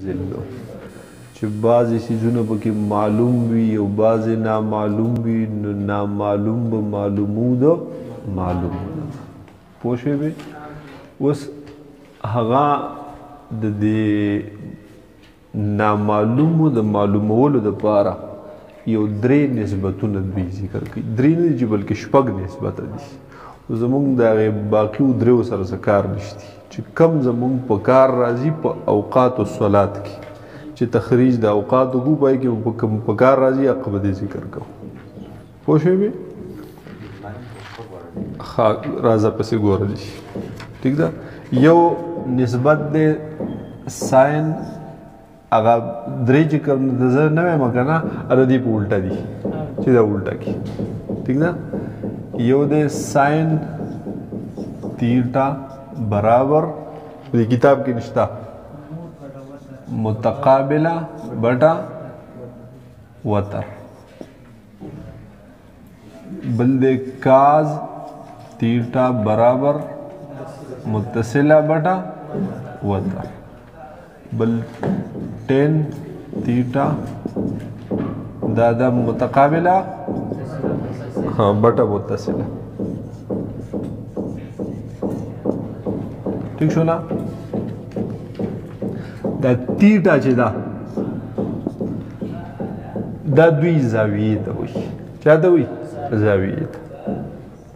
زلو چې بعضې څیزونه پکې معلوم وي او بعضې نامعلوم وي نو نامعلوم به معلومو د معلومونه پوه شوې بې اوس هغه د دې نامعلومو د معلومولو دپاره یو درې نسبتونه دوی ذکر کوي درې نه دي چې بلکې شپږ نسبته دي زمونږ د هغې باقیو دریو سره څه کار نشتی چې کم زمونږ په کار راځي په اوقات الصلات کې چې تخریج د اوقاتو کو پای کې په کار راځي هغه به دې ذکر کوو پوه شوې بې راځه پسې ګوره دي ټیک ده یو نسبت دی ساین هغه درې چې کوم زه نه وایم که نه هغه دې په الټه دي چې دا الټه کړي ټیک ده یو دی ساین تیټا برابر دې کتاب کې نشته متقابله بټا وتر بل دې کاز تیټا برابر متصله بټا وتر بل ٹین تیٹا دا متقابلہ ہاں بٹا متصلہ ٹھیک شو نا دا تیٹا چې دا دوی زاویه ته وي چا ته وي زاویه ته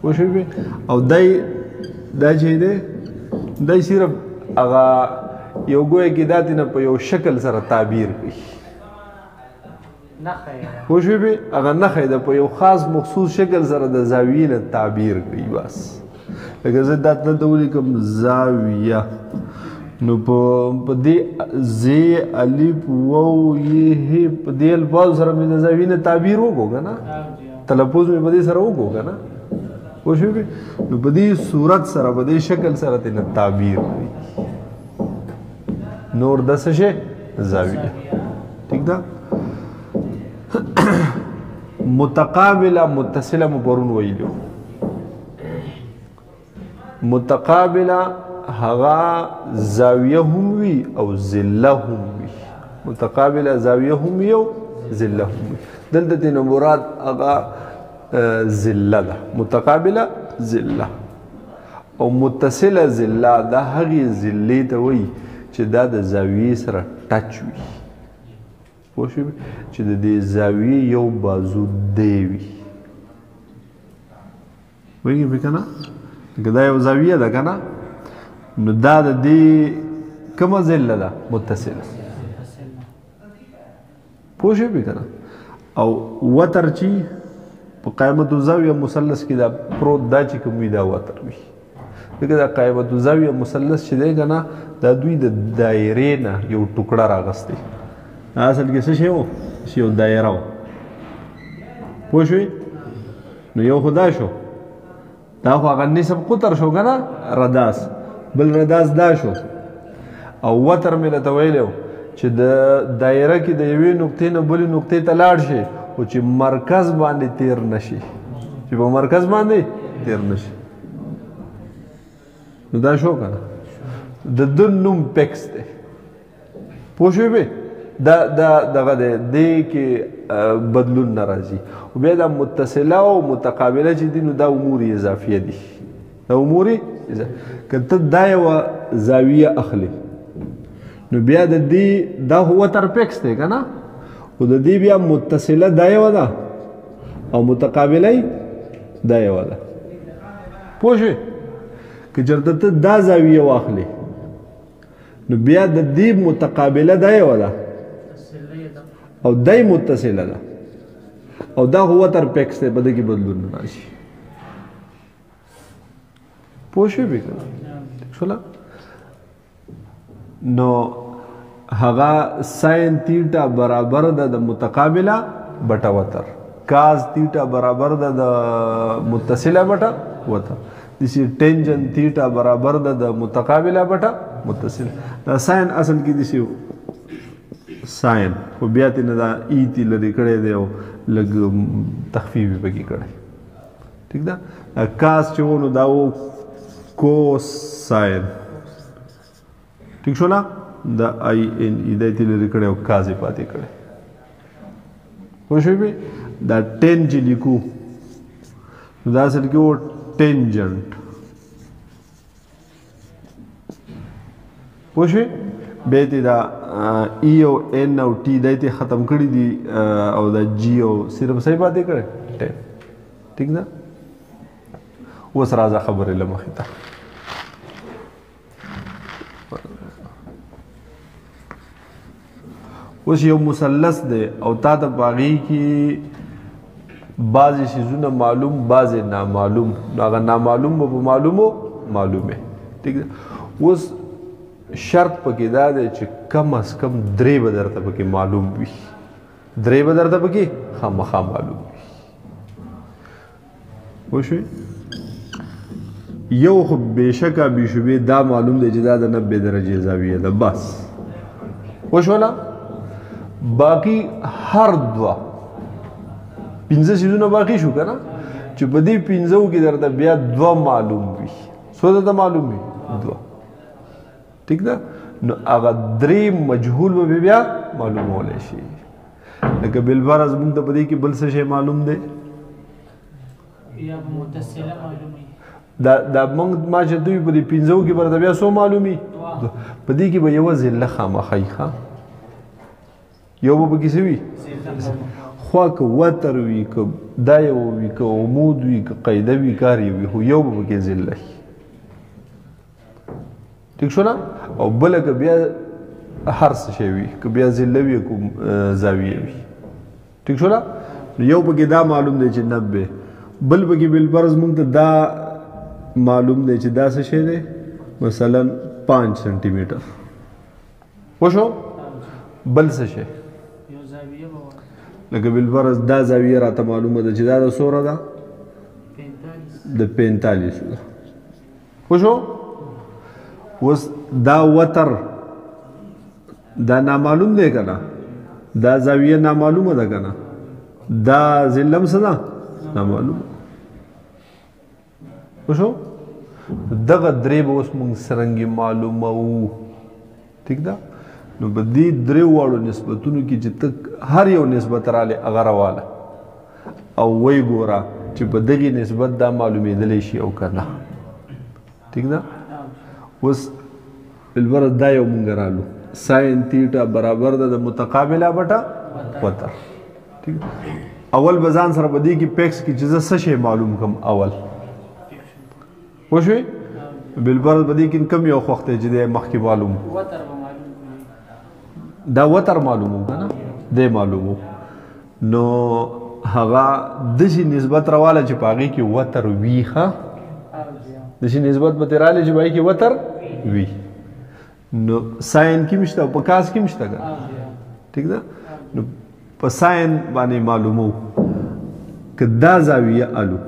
پوه شوې او دا چې دی دا صرف هغه یو ګویا کې دا تینه په یو شکل سره تعبیر کوي پوه شوې بې هغه نښی ده په یو خاص مخصوص شکل سره د زاویې نه تعبیر کوي بس لکه زه دا دلته ولیکم زاویه نو په دې زی الف واو یې په دې الفاظو سره مې د زاویې نه تعبیر وکړو که نه تلفظ مې په دې سره وکړو که نه پوه شوې بې نو په دې صورت سره په دې شکل سره تینه تعبیر کوي نور د څه شی زاویه ٹھیک ده متقابله متصله مو پرون ویلو متقابله هغه زاویه هم وي او ذله هم وي متقابله زاویه هم وي او ذله هم وي دلته تینه مراد هغه ذله ده متقابله ذله او متصله ذله ده هغې ذلې ته وایي چې دا د زاویې سره ټچ وي پوه شوې چې د دې زاویې یو بازو دی وي پوهېږې پې که نه که دا یو زاویه ده که نه نو دا د دې کومه ذله ده متصله پوه شوې پې که نه او وتر چې په قیمت الزاویه مثلث کې دا پروت دا چې کوم وي دا وتر وي لکه دا قیمت الزاویه مثلث چې دی که نه دا دوی د دایرې نه یو ټوکړه راغستی اصل کې څه شی و چې یو دایره و پوه شوې نو یو خو دا شو دا خو هغه نصف قطر شو که نه رداس بل رداس دا شو او وتر مې درته ویلی و چې د دایره کې د یوې نقطې نه بلې نقطې ته لاړ شي خو چې مرکز باندې تیر نشي چې په مرکز باندې تیر نشي نو دا شو که نه د ده نوم پیکس دی پوه شوې بې دغه دی دې کې بدلون نه راځي او بیا دا متصله او متقابله چې دي نو دا امور اضافیه دي دا امور که ته دا یوه زاویه اخلي نو بیا د دې دا خو وتر پیکس دی که نه خو د دې بیا متصله دا یوه ده او متقابله دا یوه ده پوه شوې که چېرته ته دا زاویه واخلې نو بیا د دې متقابله دا یوه ده او دای متصله ده او دا خو وتر پیکس دی په دې کې بدلون نه راشي پوه شوې بې که نه شوله نو هغه ساین تیټا برابر ده د متقابله بټه وتر کاز تیټا برابر ده د متصله بټه وتر دسی ټینجن تیټا برابر ده د متقابله بټه متصله دا ساین اصل کې دسی ساین خو بیا ترې نه دا ایتی لرې کړی دی او لږ تخفیف یې پکې کړی ټیک ده کاس چې و نو دا و کو ساین ٹھیک شو نا دا آئی این ای دا تی لري کړی او کازې پاتې کړی پوه شوې دا ټین چې لیکو دا اصل کې و ټینجنټ پوه شوې بیا تی دا ای او این او ټي دا تی ختم کړي دي او دا جی او صرف صحیح پاتې کړی ټین ٹھیک ده اوس راځه خبرې له مخې ته اوس یو مثلث دی او تا ته په هغې کې بعضې څیزونه معلوم بعضې نامعلوم نو هغه نامعلوم به په معلومو معلومې ټیک ده اوس شرط پکې دا دی چې کم از کم درې به درته پکې معلوم وي درې به درته پکې خامخا معلوم وي پوه شوې یو خو بېشکه بېشبې دا معلوم دی چې دا د 90 درجې زاویه ده بس وشوله باقی هر دوه پنځه څیزونه باقي شو که نه چې په دې پنځو کې درته بیا دوه معلوم وي څو درته معلوم وي دوه ټیک ده نو هغه درې مجهول به بیا معلومولی شي لکه بالفرض موږ ته په دې کې بل څه شی معلوم دی دا موږ ما چې دوی په دې پنځو کې به درته بیا څو معلومي په دې کې به یوه ذله خامخی ښه یو به پکې څه وي خوا که وتر وي که دا یو وي که عمود وي که قیده وي کار یې وي خو یو به پکې ذله وي ټیک شو نه او بله که بیا هر څه شی وي که بیا ذله وي که زاویه وي ټیک شو نه نو یو پکې دا معلوم دی چې 90 بل پکې بالفرض موږ ته دا معلوم دی چې دا څه شی دی مثلا 5 سنټي میټر وشو بل څه شی لکه بالفرض دا زاویه راته معلومه ده چې دا د څومره ده د 45 ده وشو اوس دا وتر دا نامعلوم دی که نه دا زاویه نامعلومه ده که نه دا ذلم څه ده نامعلومه وشو دغه درې به اوس موږ څرنګې معلوموو ټیک ده نو په دې درې واړو نسبتونو کې چې ته هر یو نسبت رالی هغه راواله او وی ګوره چې په دغې نسبت دا معلومېدلی شي او که نه ټیک ده اوس بالفرض دا یو مونږ رالو ساین تیټا برابر ده د متقابله بټه وتر ټیک اول به ځان سره په دې کې پیکس کې چې زه څه شی معلوم کړم اول پوه شوې بالفرض په دې کې کم یو خوښ دی چې دی مخکې معلوم دا وتر معلومو که نه دی معلومو نو هغه داسې نسبت راواله چې په هغې کې وتر وي ښه داسې نسبت به ترې رالی چې په هغې کې وتر وي نو ساین کې هم شته او په کاس کې هم شته که ټیک ده نو په ساین باندې معلومو که دا زاویه الو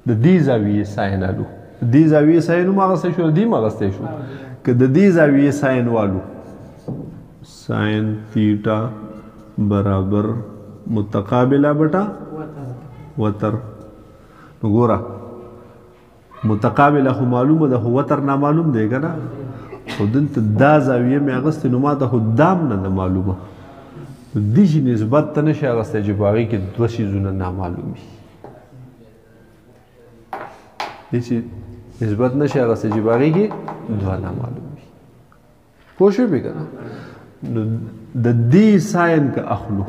د دې زاویې ساین الو د دې زاویې ساین هم اغستی شو د دې هم اغستی شو که د دې زاویې ساین والو ساین تیټا برابر متقابله بټه وتر نو ګوره متقابله خو معلومه ده خو وتر نامعلوم دی که نه خو دلته دا زاویه مې اغستې نو ما ته خو دام نه ده معلومه دې شي نسبت ته نه شي اغستی چې په هغې کې دوه څیزونه نامعلوم وي دې شي نسبت نه شي اغستی چې په هغې کې دوه نامعلوم وي پوه شوې که نه نو د دې ساین که اخلو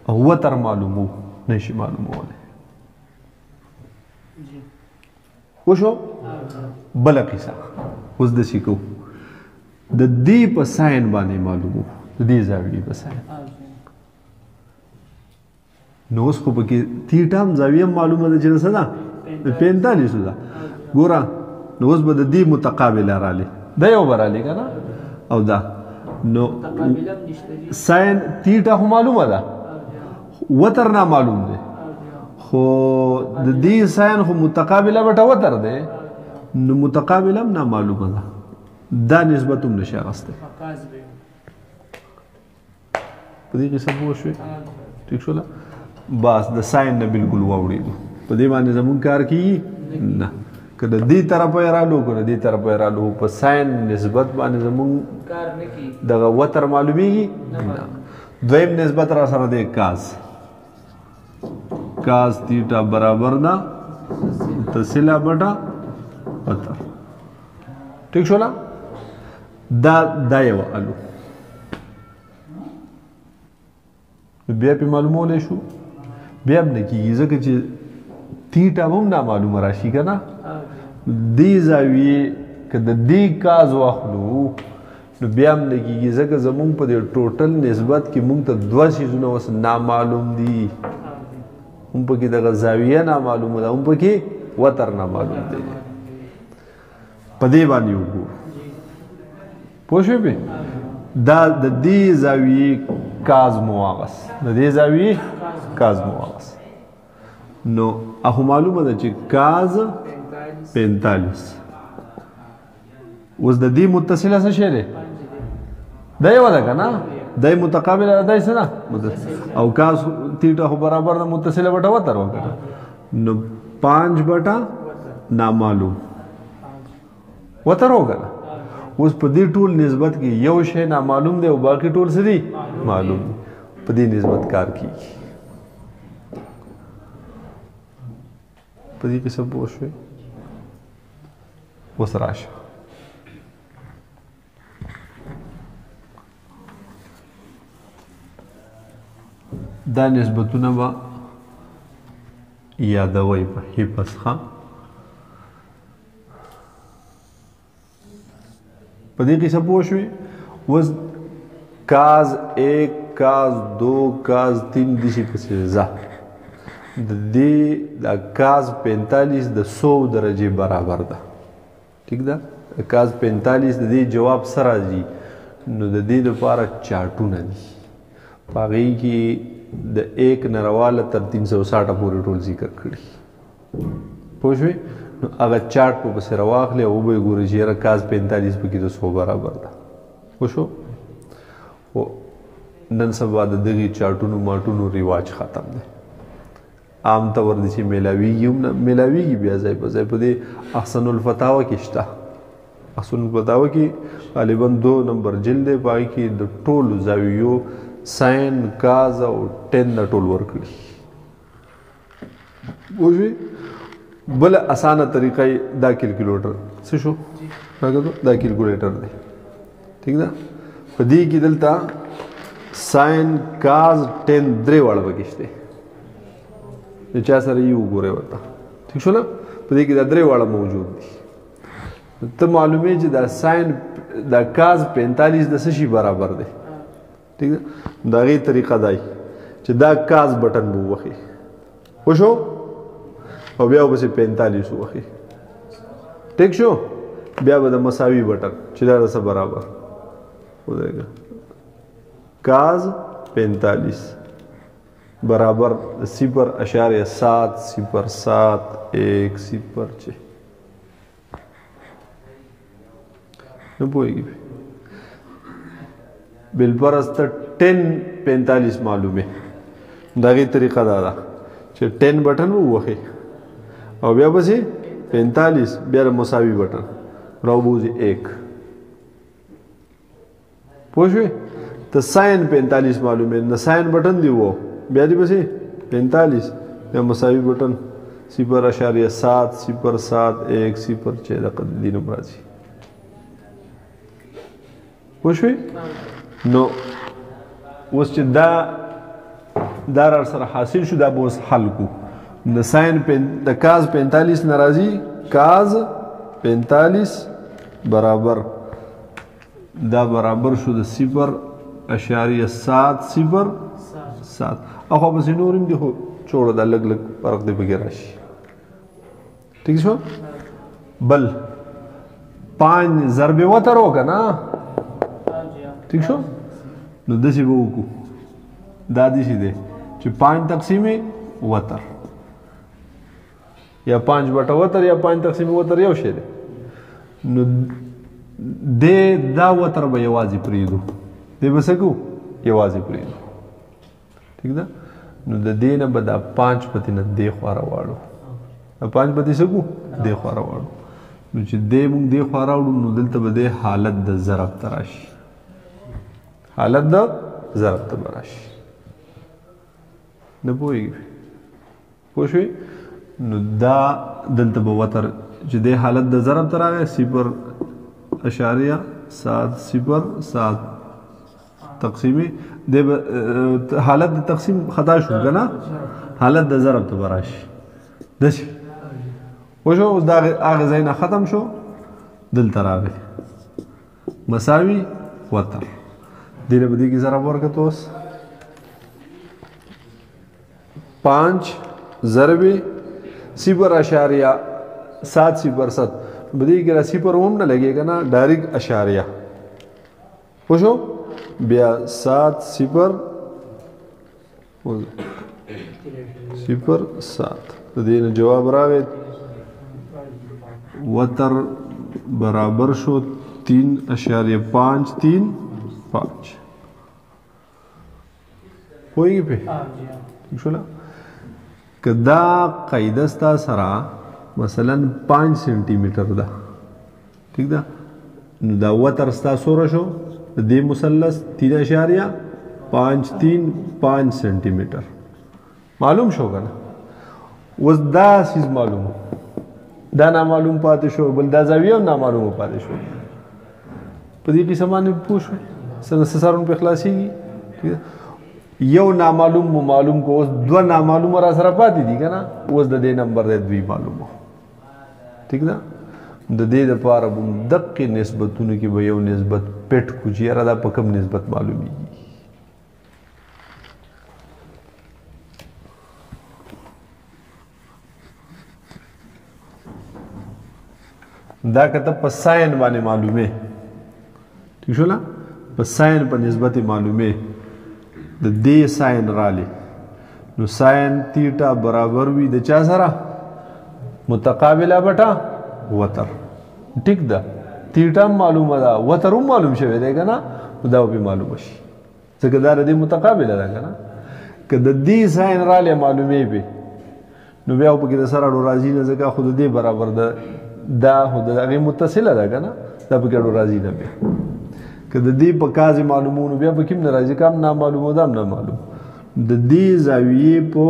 او وتر معلومو نه شي معلومولی وشو بله قصه اوس داسې کوو د دې په ساین باندې معلومو د دې زاویې په ساین نو اوس خو پکې تیټا هم زاویه هم معلومه ده چې څه ده د 45 ده ګوره نو اوس به د دې متقابله رالی دا یو به رالی که نه او دا نو ساین تیټا خو معلومه ده وتر نامعلوم دی خو د دې ساین خو متقابله بټه وتر دی نو متقابله هم نامعلومه ده دا نسبت هم نشي اغستی په دې قصه پوه شوې ټیک شوله بس د ساین نه بلکل واوړېدو په دې باندې زمونږ کار کېږي نه که د دې طرفه یې رالو که د دې طرفه یې رالو په ساین نسبت باندې زمونږ دغه وتر معلومیږي دویم نسبت را سره دی کاز تیټا برابر ده متصله بټه وتر ٹھیک شولا دا یو الو بیا پې معلومولی شو بیا هم نه کېږي ځکه چې تیټا هم نامعلومه راشي که نه دې زاویې که د دې کاز واخلو نو بیا هم نه کېږي ځکه زمونږ په دې ټوټل نسبت کې مونږ ته دوه څیزونه اوس نامعلوم دي هم پکې دغه زاویه نامعلومه ده هم پکې وتر نامعلوم دی په دې باندې وګورو پوه شوې پې دا د دې زاویې کاز مو واغست د دې زاویې کاز مو واغست نو اخو معلومه ده چې کاز 45 اوس د دې متصله څه شی دی دا یو ده که نه دا متقابله ده دا څه ده او کاز تیټه خو برابر ده متصله بټه وتر وکړه نو 5 بټه نامعلوم وتر وکړه اوس په دې ټول نسبت کې یو شی نامعلوم دی او باقي ټول څه دي معلوم دي په دې نسبت کار کیږي په دې کې څه پوه شوې اوس راشه دا نسبتونه به یادوئ په حفظ ښه په دې کې څه پوه شوې اوس کاز 1 کاز 2 کاز 3 داسې پسې ځه د دې دا کاز 45 د 100 درجې برابر ده ټیک ده کاز 45 د دې جواب څه راځي نو د دې لپاره چارټونه دي په هغې کې د 1 نه رواله تر 360 پورې ټول ذکر کړي پوه شوې نو هغه چارټ په پسې راواخلې او وبه یې ګورې چې یاره کاز 45 پکې د 100 برابر ده پوه شو خو نن سبا د دغې چارټونو ماټونو رواج ختم دی عام طور دی چې میلاویږي هم نه میلاویږي بیا ځای په ځای په دې احسن الفتاوه کې شته احسن الفتاوه کې غالبا 2 نمبر جلد دی په هغې کې د ټولو زاویو ساین کاز او ټین د ټول ورکړي پوه شوې بل اسانه طریقه دا کیلکولیټر څه شو دا کیلکولیټر دی ٹھیک ده په دې کې دلته ساین کاز ټین درې واړه پکې شته د چا سره یې وګورئ ورته ٹھیک شو نه په دې کې دا درې واړه موجود دي ته معلومې چې دا ساین دا کاز 45 د څه شي برابر دی ٹھیک ده د هغې طریقه دا چې دا کاز بټن به ووهې پوه شو او بیا به پسې 45 ووهې ټیک شو بیا به د مساوي بټن چې دا د څه برابر ودرېږه کاز 45 برابر 0.70710 نه پوهېږي بالفرض ته 10.45 معلومه د هغې طریقه دا ده چې 10 بټن ووهې او بیا پسې 45 بیا د مساوي بټن راوبوځي 1 پوه شوې ته ساین 45 معلومې نه ساین بټن دی وو بیا دې پسې 45 بیا مساوي بټن 0.70710 دقه دې نوم راځي پوه شوې نو اوس چې دا را سره حاصل شو دا به اوس حل کو د ساین د کاز 45 نه راځي کاز 45 برابر دا برابر شو د 0.707 اخوا پسې نور هم دي خو چوړه دا لږ لږ فرق دی پکې راشي ٹھیک شو بل 5 ضرب وتر وکړه نه ٹھیک شو نو داسې به وکړو دا داسې دی چې 5 تقسیم وتر یا 5 بټه وتر یا 5 تقسیم وتر یو شی دی نو دا وتر به یوازې پرېږدو دی به څه کوو یوازې پرېږدو ٹھیک ده نو د دې نه به دا 5 پتې نه دې خوا راواړو 5 به دې څه کو دې خوا راوړو نو چې دې موږ دې خوا راوړو نو دلته به دې حالت د ضرب ته راشي حالت د ضرب ته به راشي نه پوهېږي پوه شوې نو دا دلته به وتر چې دې حالت د ضرب ته راغی 0.707 تقسیمي دې حالت د تقسیم خطا شو که نه حالت د ضرب ته به راشي داسې وشو اوس دا هغه ځای نه ختم شو دلته راغی مساوي وتر دې له به دې کې ضرب ورکړه اوس 5 ضرب 0.707 بدی کې راسی پر هم نه لګېږي نه ډایرکټ اشاریه وشو بیا 7 د دې نه جواب راغی وتر برابر شو 3.535 پوهېږي پې شوله که دا قاعده ستا سره مثلا 5 سنټي میټر ده ٹھیک ده نو دا وتر ستا څومره شو د دې مثلث 3.535 سنټي میټر معلوم شو که نه اوس دا سیز معلومو دا نامعلوم پاتې شو بل دا زاویه هم نامعلومه پاتې شو په دې قسم باندې پوه شوې سرونه پې خلاصېږي ٹھیک ده یو نامعلوم مو معلوم کو اوس 2 نامعلوم را سره پاتې دي که نه اوس د دې نمبر دی 2 معلومو ٹھیک ده د دې دپاره به دقې نسبتونو کې به یو نسبت پټ کړو چې یاره دا په کوم نسبت معلومیږي دا کته په ساين باندې معلومه ٹھیک شو لا په ساين په نسبت معلومه د دې ساين رالی نو ساين تیټا برابر وي د چا سره متقابله بټا وتر ټیک ده تیټا معلومه ده وتر هم معلوم شوی دی کنه دا به معلوم شي ځکه دا د متقابله ده کنه که د دې ساين رالی معلومه به نو بیا په کې د سره راځي نه ځکه خود دې برابر ده دا خود هغه متصله ده کنه دا په ګډو راځي نه بیا که د دې په کازي معلومونو بیا په کوم ناراضي کم نه معلومو ده نه معلوم د دې زاویې په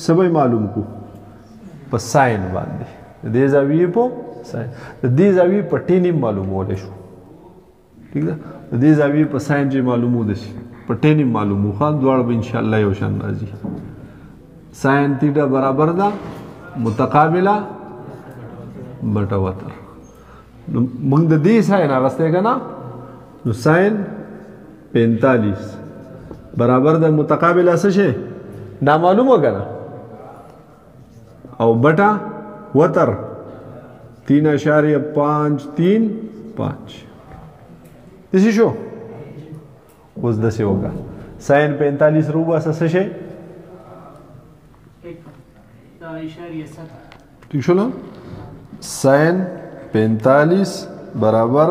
سبې معلوم کو په ساين باندې د دې زاویې په ساين د دې زاویې په ټینی معلومول شو ٹھیک ده د دې زاویې په ساين چې معلومو ده په ټینی معلومو خان دواړه به ان شاء الله یو شان راځي ساين تیټا برابر ده متقابله بټا وتر موږ د دې ساين راستې کنه نو ساين 45 برابر د متقابل څه شي دا معلومه کنه او بټا وتر 3.535 دسی شو اوس دسی وکړه ساين 45 روبه څه شي 1.7 ٹھیک شو نو ساين 45 برابر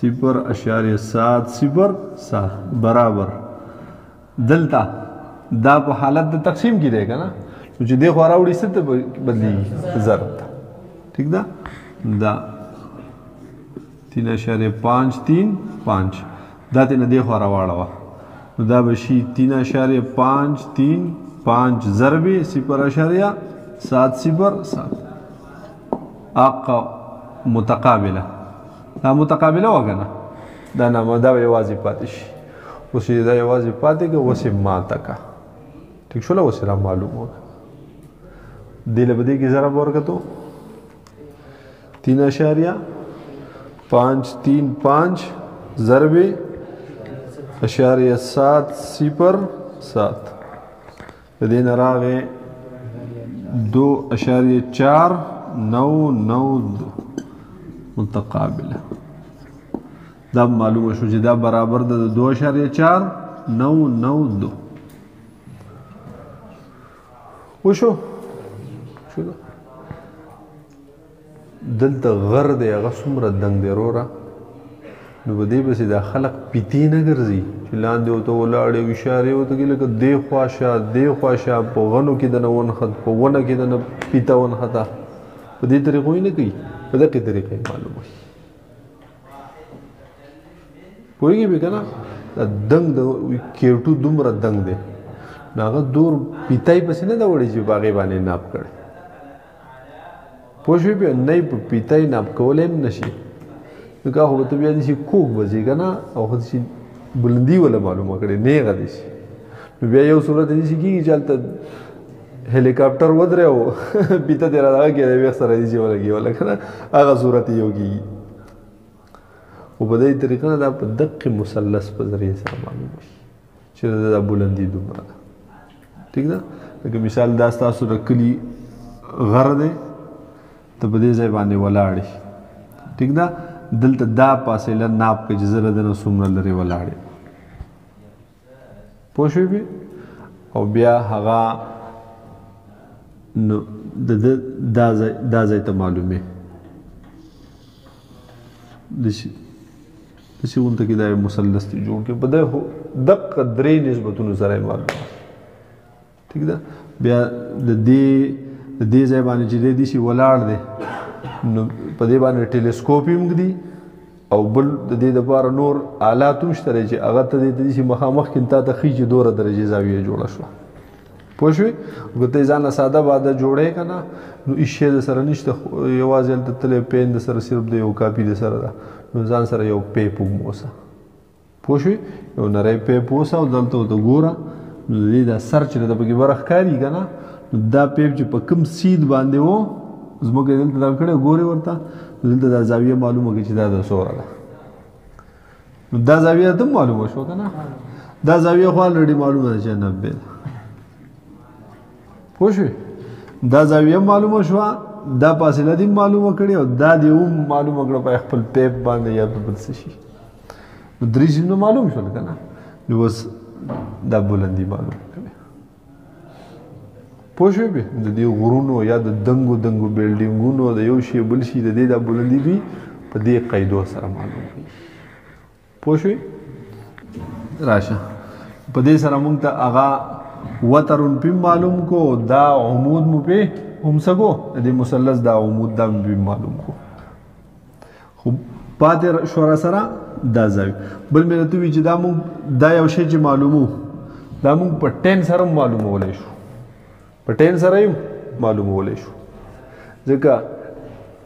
0.707 برابر دلتا دا په حالت د تقسیم کې دی کنه چې دی خو راوړي ست بدلیږي ضرب ته ٹھیک ده دا 3.535 دا تینا دی خو راوړه نو دا به شي 3.535 ضرب 0.707 اقا متقابله دا متقابله وګنه دا نامه دا یوازې پاتې شي اوس دا یوازې پاتې که اوس ماته کا ٹھیک شو له اوس را معلومه دې له بدې کې ضرب ورکړو 3.535 ضرب 0.707 د دې نه راغی 2.492 متقابله دا معلومه شو چې دا برابر د 2.492 وشو شو دلته غر دی هغه څومره دنګ دی وروره نو په دې پسې دا خلق پیتې نه ګرځي چې لاندې ورته ولاړې اشارې ورته کوي لکه دې خوا شه دې خوا شه په غنو کې دنه ونښت په ونه کې دنه پیته ونښته په دې طریقو یې نه کوي په دغې طریقې معلومه وي پوهېږي به که نه دا دنګ د کیټو دومره دنګ دی نو هغه دور پیتای پسې نه ده وړی چې په هغې باندې ناب کړی پوه شوې بیا نه په پیتای ناب کولی هم نه شي نو که خو به ته بیا داسې کوږ به ځې که نه او خو داسې بلندي وله معلومه کړې نیغه دې شي نو بیا یو صورت داسې کېږي چې هلته هلیکاپټر ودرې او پیته دې را دغه کېدی ویښ سره داسې ولګي وله که نه هغه صورت یې یو کېږي خو په دې طریقه نه دا په دقې مثلث په ذریعې سره معلومه شي چې دا بلندي دومره ده ٹھیک ده لکه مثال دا ستاسو د کلي غر دی ته په دې ځای باندې ولاړ یې ٹھیک ده دلته دا فاصله ناپ کړه چې زه له ده نه څومره لرې ولاړ یم پوه شوې بې او بیا هغه نو د ده دا ځای ته معلومې داسې غونته کې دا یو مثلث دی جوړ کړي په دقه درې نسبتونو سره یې معلومه ٹھیک ده بیا د دې ځای باندې چې دی داسې ولاړ دی نو په دې باندې ټیلیسکوپ هم ږدي او بل د دې دپاره نور آلات هم شته دی چې هغه ته دې داسې مخامخ کښې تا ته ښیي چې دومره درجې زاویه جوړه شوه پوه شوې که ته یې ځان له ساده باده جوړی که نه نو هېڅ شی د سره نشته یوازې هلته تللی پین د سره صرف د یو کاپي د سره ده نو ځان سره یو پیپ وموسه پوه شوې یو نری پیپ ووسه او دلته ورته ګوره نو د دې دا سر چې د پکې بره ښکاري که نه نو دا پیپ چې په کوم سید باندې و زموږ دلته دا کړی ګورې ورته نو دلته دا زاویه معلومه کړي چې دا د څومره ده نو دا زاویه ته هم معلومه شوه که نه دا زاویه خو الرډي معلومه ده چې 90 ده پوه شوې دا زاویه معلومه شوه دا فاصله دې معلومه کړې او دا دې هم معلومه کړه په خپل پیپ باندې یا په بل څه شي نو درې شیونه معلوم شول که نه نو بس دا بلندي معلومه کوي پوه شوې بې د دې غرونو یا د دنګو دنګو بلډینګونو د یو شي بل شي د دې دا بلندي دوی په دې قیدو سره معلوم کوي پوه شوې راشه په دې سره موږ ته هغه وترون پیم معلوم کو دا عمود مو پې هم څه کو د دې مثلث دا عمود دا پیم معلوم کو خو پاتې شو را سره دا زاویه بل مې راته ووایي چې دا موږ دا یو شی چې معلومو دا موږ په ټین سره هم معلومولی شو په ټین سره یې معلومولی شو ځکه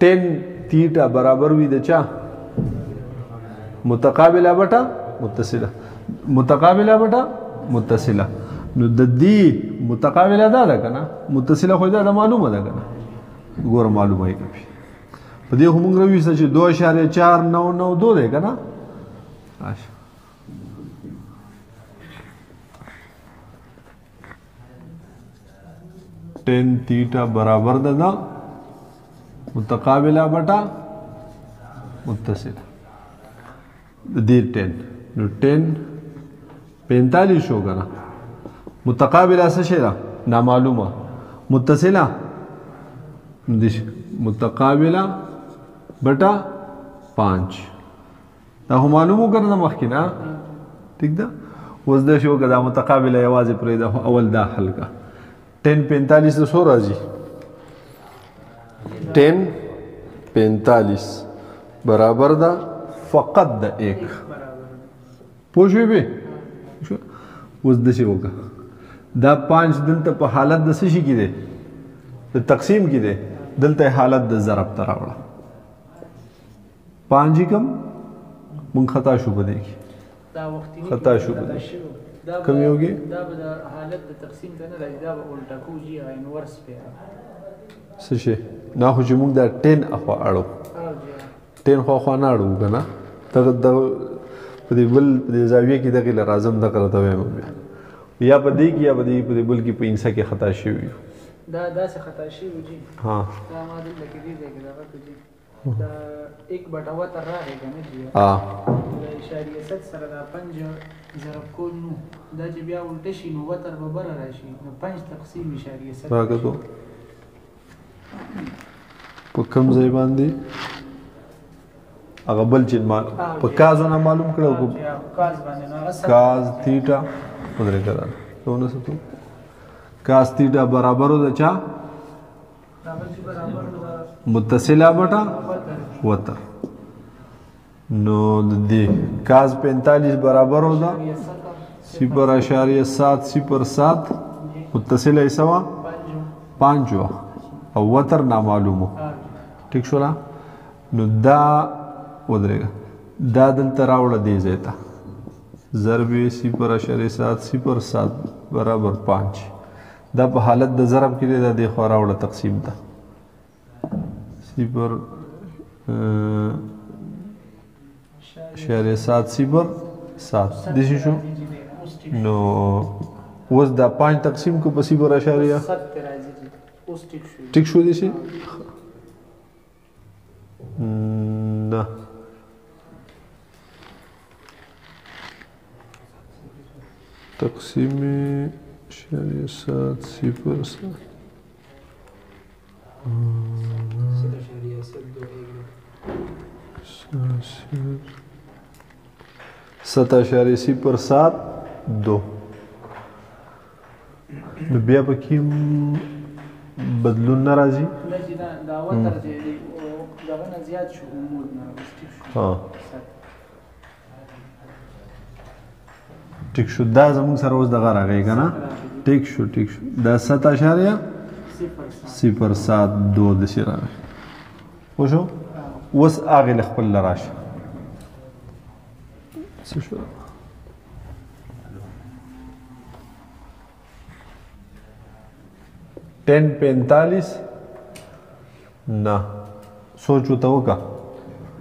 ټین تیټه برابر وي د چا متقابله بټه متصله متقابله بټه متصله نو د دې متقابله دا ده که نه متصله خو دا معلومه ده که نه ګوره معلومه یې کوي په دې خو موږ راویسته چې 2.499 دی که نه tan theta बराबर ده متقابله بټه متصله د دې 10 نو 10 45 شو کنه متقابله څه شي ده نامعلومه متصله د متقابله بټه 5 دا هم معلومو کړه مخکې نه ٹھیک ده اوس د شو کدا متقابله یوازې پرې ده اول دا حل کا 10 45 د سو راځي 10 45 برابر ده فقط د 1 پوښوي به اوس د شي وکړه دا 5 دلته په حالت د څه شي کې ده د تقسیم کې ده دلته حالت د ضرب ته راوړه 5 کم مونږ خطا شو بده کې دا وختي خطا شو بده کم یوږي دا به حالت د تقسیم ته نه راځي دا به الټا کوجی انورس په څه شي نه خو چې مونږ دا 10 اخوا اړو 10 خو نه اړو کنه ته د په دې بل د زاویه کې دغه لازم د کرته وایم یا په دې کې یا په دې بل کې په انسا کې خطا شي وي دا څه خطا شي وي ها دا ما دې لکه دې دا راځي دا 1/7 راغی کنه جی ها اشاریه 7 سره دا 5 ضرب کول نو دا چې بیا الټه شي نو وتر به بره راشي نو 5 تقسیم اشاریه 7 راګو په کوم ځای باندې هغه بل چې په کازونه معلوم کړو کو کاز باندې نو کاز تیټا ودرې کړه نو څه کاز تیټا برابر ده چا متصله بټا وتر نو د دې کاز 45 برابر ہوگا 0.707 متصله یې سوا 5 او وتر نامعلومو ٹھیک شو لا نو دا ودرېږه دا دلته راوړه دې ځای ته ضرب 0.707 برابر 5 دا په حالت د ضرب کې دا د خو راوړه تقسیم ته 0.707 دسی شو نو اوس دا 5 تقسیم کو په 0.7 ټیک شو دسی نه تقسیم 0.707 7.02 نو بیا پکې بدلون نه راځي ټیک شو دا زموږ سره اوس دغه راغی که نه ټیک شو دا 7.02 داسې راغی پوه شو اوس هغې له خپل نه راشه څه شو 10.45 نه سوچ ورته وکړه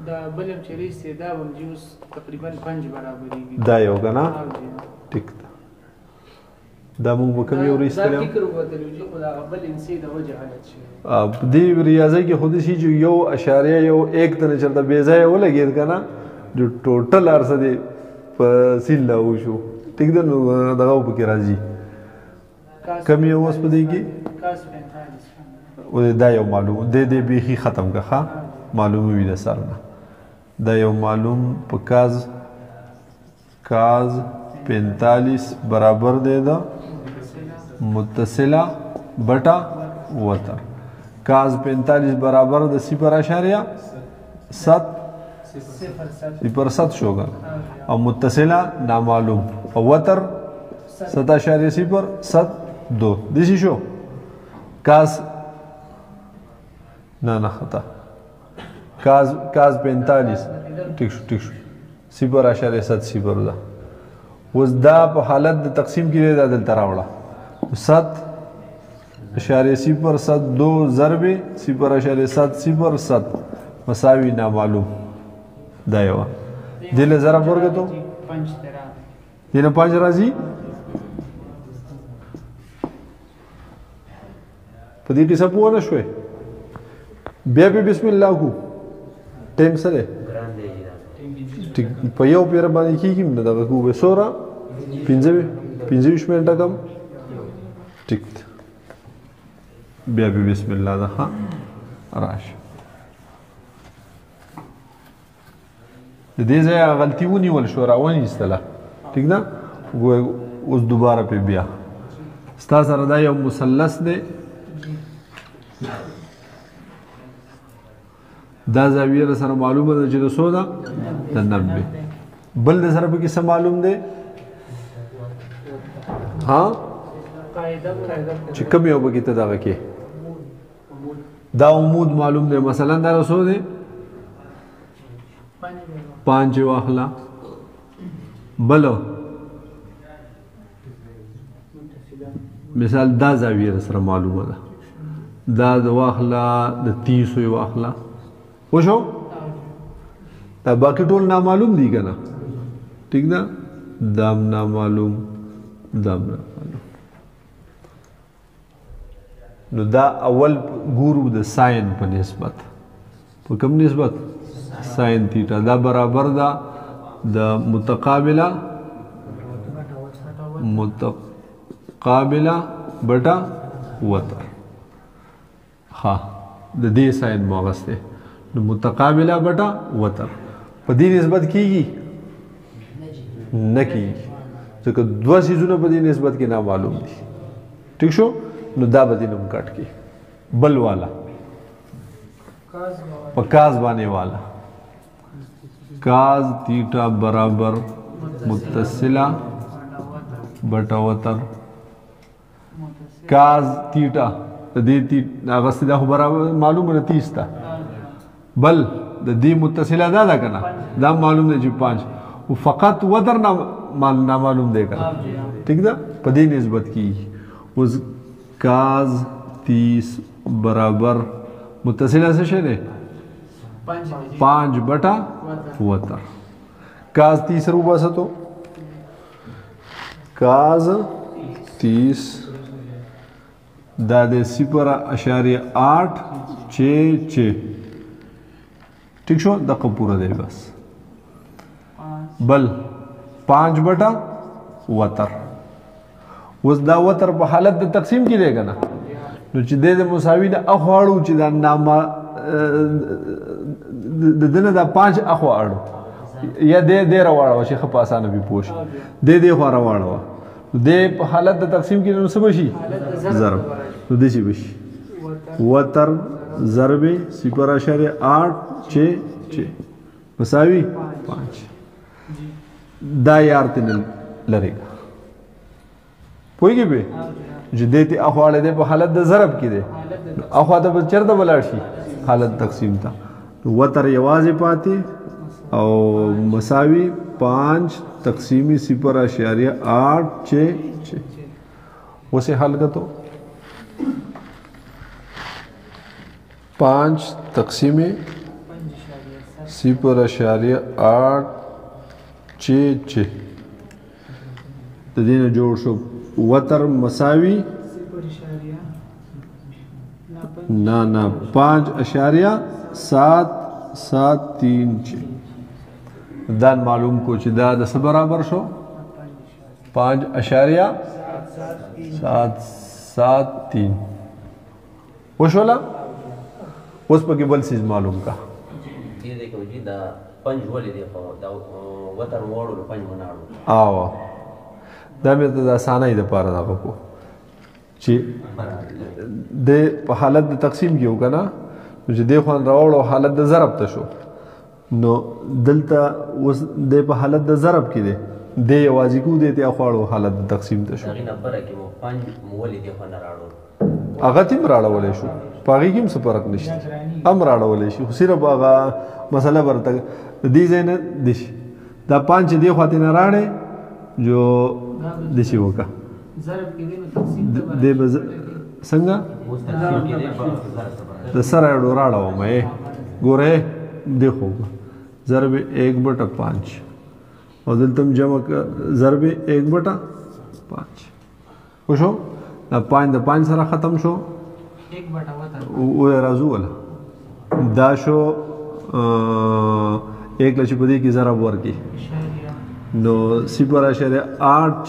دا بل هم چې رئیس دا به هم چې اوس تقریبا 5 برابرېږي دا یو که نه ټیک ده دا موږ به کوم یو رئیستلی دا فکر وکړلو چې خو د هغه بل انسي د وجې غلط شوی په دې ریاضۍ کې خو داسې چې یو اشاریه یو ایک ته نه چېرته بې ځایه ولګېد که نه جو ټوټل هر څه دی په سیل لاهو شو ټیک ده نو دغه پکې راځي کم یې اوس په دې کې دا یو معلوم دی بیخي ختم که ښه معلومه وي د سر نه دا یو معلوم په کاز 45 برابر دی د متصله بټا وتر کاز 45 برابر د 0.7 شوګا او متصله نامعلوم او وتر 7.02 دسی شو کاز نه خطا کاز 45 ټیک شو 0.7 ده اوس دا په حالت د تقسیم کې دا دلته راوړه 7.02 ضرب 0.707 مساوي نامعلوم دا یو دله ضرب ورګتو 5 دله 5 راځي په دې کې څه پوه نه شوې بیا به بسم الله کو ټیم سره په یو پیر باندې کېږي نه دغه کو به سوره 15 منټه کم ټیک بیا به بسم الله ده راشه د دې ځای غلطي ونیول شو راونیستله ټیک ده اوس دوباره په بیا ستا سره دا یو مثلث دی دا زاویه سره معلومه ده چې د څو ده د 90 بل د سره پکې څه معلوم دی ها چې کوم یو پکې ته دغه کې دا عمود معلوم دی مثلا دا څو دی 5 واخلا بل مثال دا زاویه سره معلومه ده دا د واخلا د 30 واخلا وشو دا باقی ټول نامعلوم دي کنه ٹھیک ده دام نامعلوم نو دا اول ګورو د ساين په نسبت په کوم نسبت ساين تیټا دا برابر ده د متقابله بټا وتر ها د دې ساين موغسته نو متقابله بټا وتر په دې نسبت کیږي نه کیږي ځکه دوه سيزونه په دې نسبت کې نامعلوم دي ٹھیک شو نو دا به دې نوم کټ کی بل والا په کاز باندې والا کاز تیټا برابر متصله بټا وتر کاز تیټا د دې هغه څه دا برابر معلومه نه 30 تا بل د دې متصله دا کنه دا معلوم دی چې 5 او فقط وتر نه معلوم دی کنه ٹھیک ده په دې نسبت کی اوس کاز 30 برابر متصله څه شی دی 5 بٹا وتر کاز 30 رو باسا تو کاز 30 دا دے 0.8 6 ٹھیک شو دقیق پورا دے بس بل 5 بٹا وتر وز دا وتر په حالت د تقسیم کې دی کنه نو چې د مساوي د اخواړو چې دا نامه د دنه دا 5 اخواړو یا د راوړو چې خپ اسانه به پوښ د خو راوړو د په حالت د تقسیم کې نو څه بشي ضرب نو د شي بشي وتر ضرب 0.8 6 مساوي 5 دا یار تن لري پوهیږي به چې د دې اخواړه د په حالت د ضرب کې دي اخوا ته چرته بلار شي حالت تقسیم تا وتر یوازې پاتې او مساوي 5 تقسیمی 0.8 6 उसे हल कर तो 5 तकसीमे 0.8 6 तो दिन जोड़ शो वतर मसावी ना 5.773 दान मालूम को चिदा 10 बराबर शो 5.773 وشولا اوس پکې بل چیز معلوم کا دې کو چې دا پنځ ولې دی خو دا وتر وړو پنځ مناړو او دا مې ته اسانه ده پاره دا کو چې د په حالت د تقسیم کې وکنه چې د خوان راوړو حالت د ضرب ته شو نو دلته اوس د په حالت د ضرب کې دی د یوازې کو دی ته اخواړو حالت د تقسیم ته شو هغه نمبر کې مو پنځ ولې دی خو نه راړو هغه تیم راړولې شو پاغي کوم څه فرق نشته هم راړولې شي خو صرف هغه مسله برته دې زین دش دا 5 دی خو ته نه راړې جو دشي وکا ضرب کې دی تقسیم دې څنګه د سره راړو مې ګوره देखो ضرب 1/5 और दलतम जमा ضرب 1/5 खुश हो ना 5 सारा ख़त्म शो 1 राजू वाला दा शो 1 लक्षपति की ज़रब वर की नो 0.8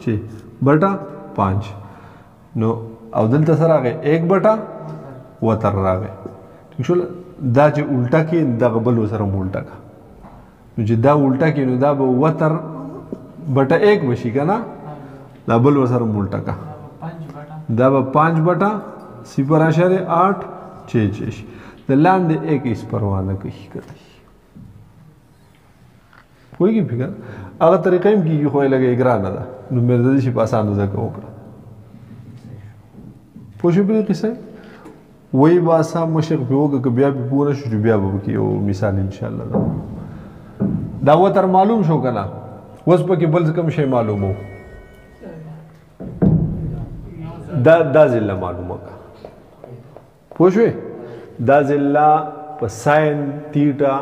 6/5 नो और दलता सारा गए 1 वतर रा गए ठीक शो دا چې الټا کې دا بل سره الټا کا نو چې دا الټا کې نو دا به وتر بټا 1 بشي کنه دا بل سره الټا کا دا به 5/0.8 6 د لاندې 1 اس پروا نه کوي کوئی فکر هغه طریقې هم کیږي خو لګي ګرانه ده نو مې د دې په اسانه ځکه وکړه پوښې په قصه وही बासा मशक पे होगा कि ब्याह पूरा शुरू ब्याह की वो मिसाल इंशाल्लाह दा वतर मालूम शो कना वस पे बल कम शे मालूम हो दा जिल्ला मालूम होगा पूछे दा जिल्ला पसाइन थीटा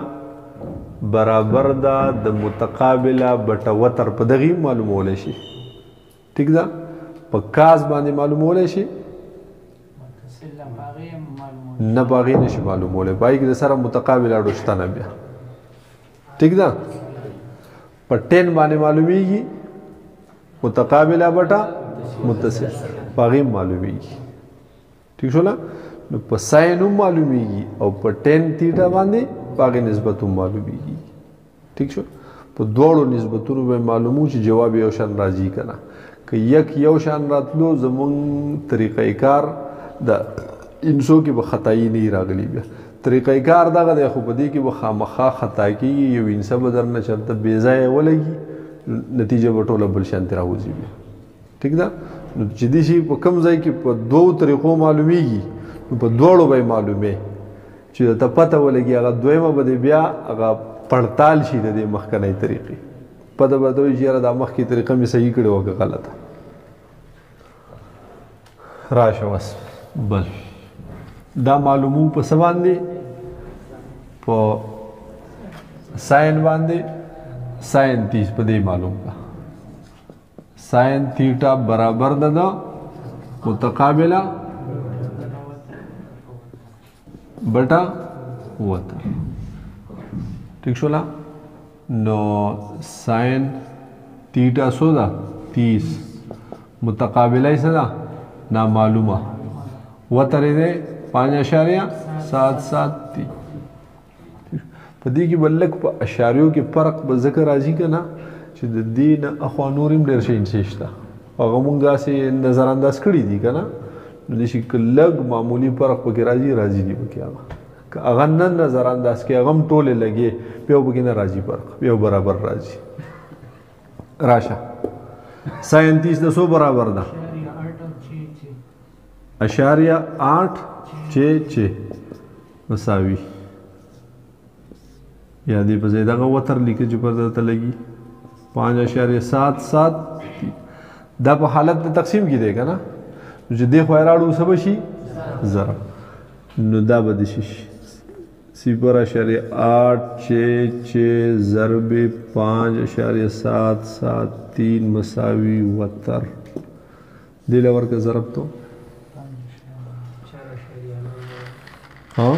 बराबर दा द मुतकाबिला बटा वतर पदगी मालूम होले शी ठीक दा पकास बांधे मालूम होले शी نه باغی نشي معلوموله پای کې سره متقابل اړوشته نه بیا ٹھیک ده په 10 باندې معلومیږي متقابله بټا متصل باغی معلومیږي ٹھیک شو نو په ساين معلومیږي او په 10 تیټا باندې باغی نسبت معلومیږي ټیک شو په دوړو نسبتونو به معلومو چې جواب یو شان راځي کنه که یو شان راتلو زمون طریقې کار د انسو کې به خطائی نه راغلی بیا طریقې کار دغه د خو په دې کې به خامخا خطا کېږي یو انسان به درنه چرته بې ځایه ولګي نتیجه به ټوله بل شانتې راوځي بیا ټیک ده نو چې دې شي په کم ځای کې په دوو طریقو معلومیږي نو په دواړو به یې معلومې چې ته پته ولګي هغه دویمه به دې بیا هغه پړتال شي د دې مخکنۍ طریقې پته به ته وایي چې یاره دا مخکې طریقه مې صحیح کړې وه که غلطه راشه بس بل دا معلومو په څه باندې په ساین باندې ساین 30 په دې معلوم کا ساین تھیٹا برابر ده متقابله بٹا وتر ٹھیک شولا نو ساین تھیٹا سو دا 30 متقابله څه ده نامعلومه وتر دې 5.77 په دې کې بلک په اشاریو کې فرق به ذکر راځي کنه چې د دین اخوا نورم ډېر شي انشته هغه مونږه سي نظر انداز کړی دي کنه نو د شي کلګ معمولی فرق پکې راځي دی پکې هغه نن نظر انداز کې هغه ټوله لګي په وګې نه راځي فرق یو برابر راځي راشه ساينتیست د سو برابر ده 8.66 مساوي یا دې په ځای دغه وتر لیکي چې پر درته لګي 5.77 دا په حالت د تقسیم کې دی که نه چې دې خوا یې راړو څه به شي ضرب نو دا به دې شي 0.866 ضرب 5.773 مساوي وتر دې له ورکه ضرب تو ها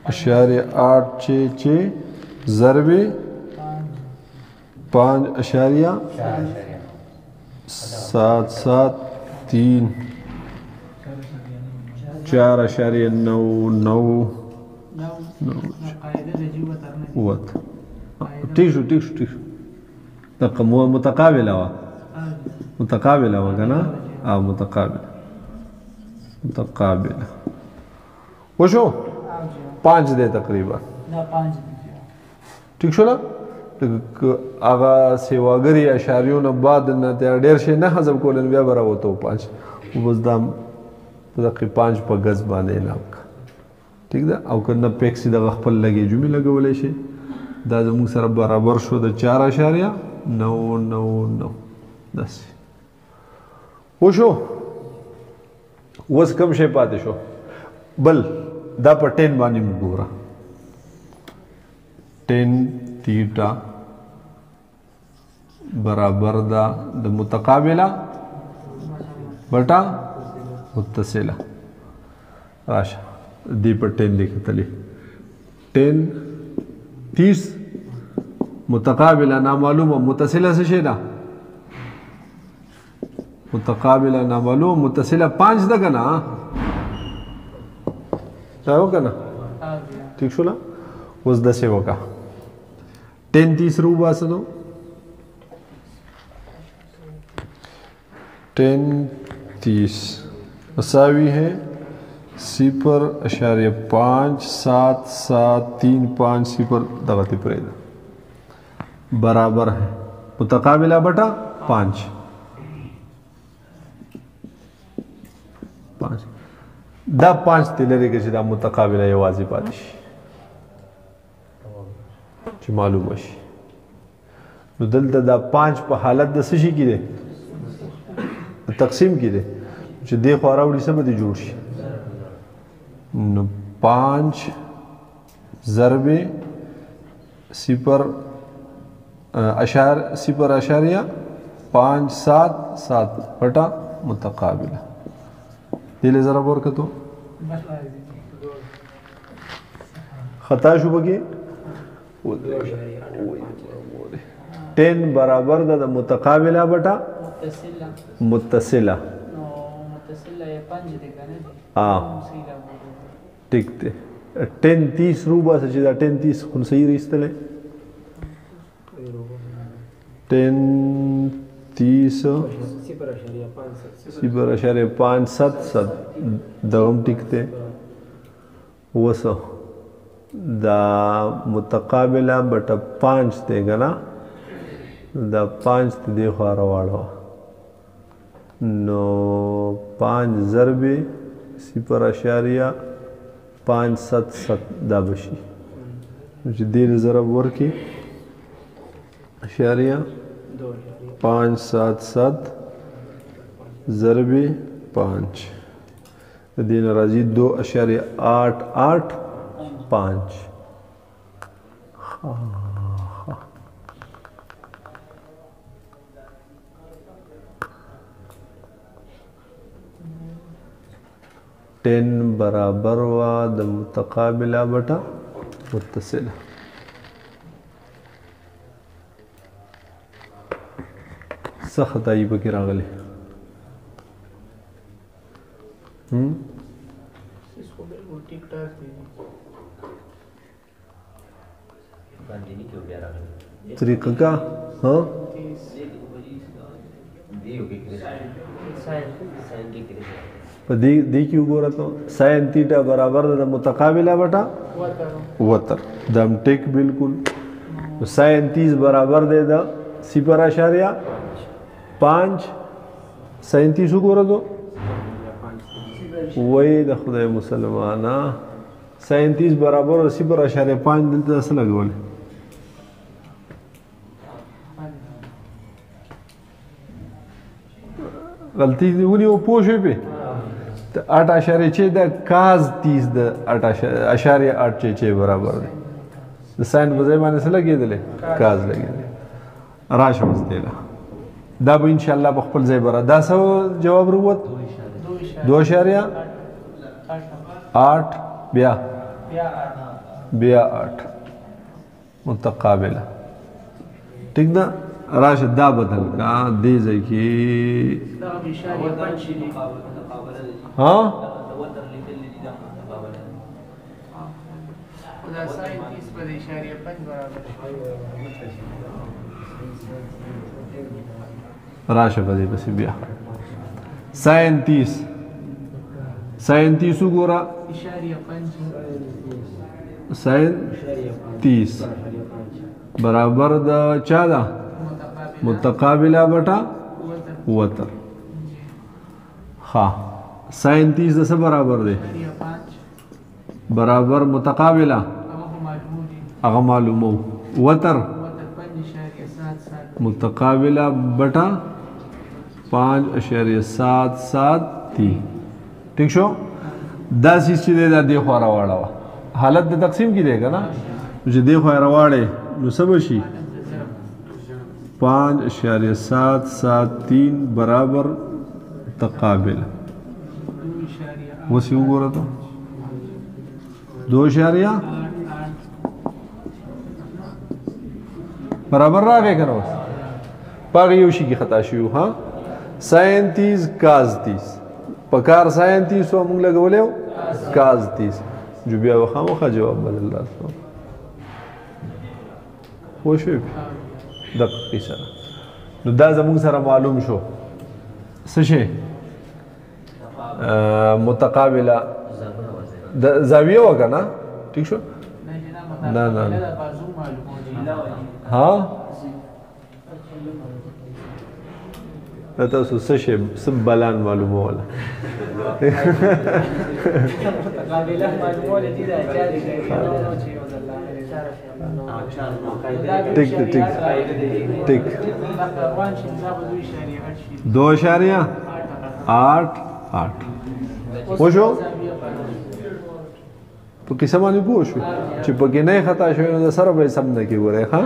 8.66 ضرب 5.773 4.99 وات ٹھیک شو دقه متقابله وا کنه متقابله وشو 5 دی تقریبا ٹھیک شو لا هغه سیواګری اشاریو نه بعد نه ډیر شي نه حذف کول بیا براوته 5 وبس دا دقیق 5 په غز باندې علاوه ٹھیک ده او کنه پیکسي د خپل لګي جمله لګولې شي دا زموږ سره برابر شو د 4.99 داس وشو وس کم شي پاتې شو بل دا په 10 باندې وګوره 10 تیٹا برابر دا د متقابله بٹا متصله راشه دی پر 10 لیکتلی 10 30 متقابله نامعلومه متصله څه شي ده متقابله نامعلومه متصله 5 ده کنه راو کنه ٹھیک شو لا اوس د څه وکا 10 30 رو باسنو 10 30 مساوی ہے 0.5735 دغتی پریدا برابر ہے متقابلہ بٹا 5 دا 5 تلری کې چې دا متقابله یوازې پاتې شي چې معلومه شي نو دلته دا 5 په حالت د څه شي کې دی تقسیم کې دی چې دې خوا راوړي څه به دې جوړ شي نو 5 ضرب 0.577 بٹا متقابله دې له ضرب ورکتو خطا شو بګي 10 برابر د متقابله بٹا متصله یا 5 دی کنه ٹھیک ته 10 30 روبا چې دا 10 30 خون صحیح ريستله 10 30 0.577 دغم ټیک ته وسو دا متقابله بټه 5 ته غنا دا 5 ته دی خو راوړو نو 5 ضرب 0.577 دا بشي چې دې ضرب ورکی اشاریه 577 ضرب 5 دین راځي 2.885 10 برابر وا د متقابله بټه متصله سختای پکې راغلي طریقہ کا ہاں دی کیو ګوره ته ساين تیټا برابر د متقابله بټه وتر دم ټیک بالکل ساين 30 برابر دی د 0.5 ساين 30 ګوره ته وای د خدای مسلمانا ساين 30 برابر 0.5 دلته اصل لګول غلطی دی ونی او پوښې په 8.6 د کاز 30 د 8.8 برابر دی د ساين په ځای باندې څه لګېدلې کاز لګېدلې راشه مستله دا به ان شاء الله په خپل ځای برا دا سو جواب وروت 2.8 بیا 8 متقابله ٹھیک ده راشه دا بدل کا دې ځای کې ها راشه په دې پسې بیا ساين 30 وګوره ساين 30 برابر د چا ده متقابله بټه وتر ها ساين 30 د څه برابر دی برابر متقابله هغه معلومو وتر متقابله بټه 5.77 دی ٹھیک شو دا سیس چې دا دی خو راوړا حالت د تقسیم کې دی کنه چې دی خو راوړې نو څه بشي 5.773 برابر تقابل وسی وګوره ته 2 برابر راغی کنه اوس پاغه یو شي کې خطا شو ها ساين 30 کاز 30 پکار ساين 30 او موږ لګولې کاز 30 جو بیا وخامخه جواب بدل راځو خو شو دقیق سره نو دا زموږ سره معلوم شو څه شي متقابله د زاویه وکنه ٹھیک شو نه ها تاسو څه شي سب بلان معلومه ولا متقابله معلومه دي دا ټیک 2.8 وشو په کیسه باندې پوه شو چې په کې نه خطا شوی نو سره به سم نه کې وره ها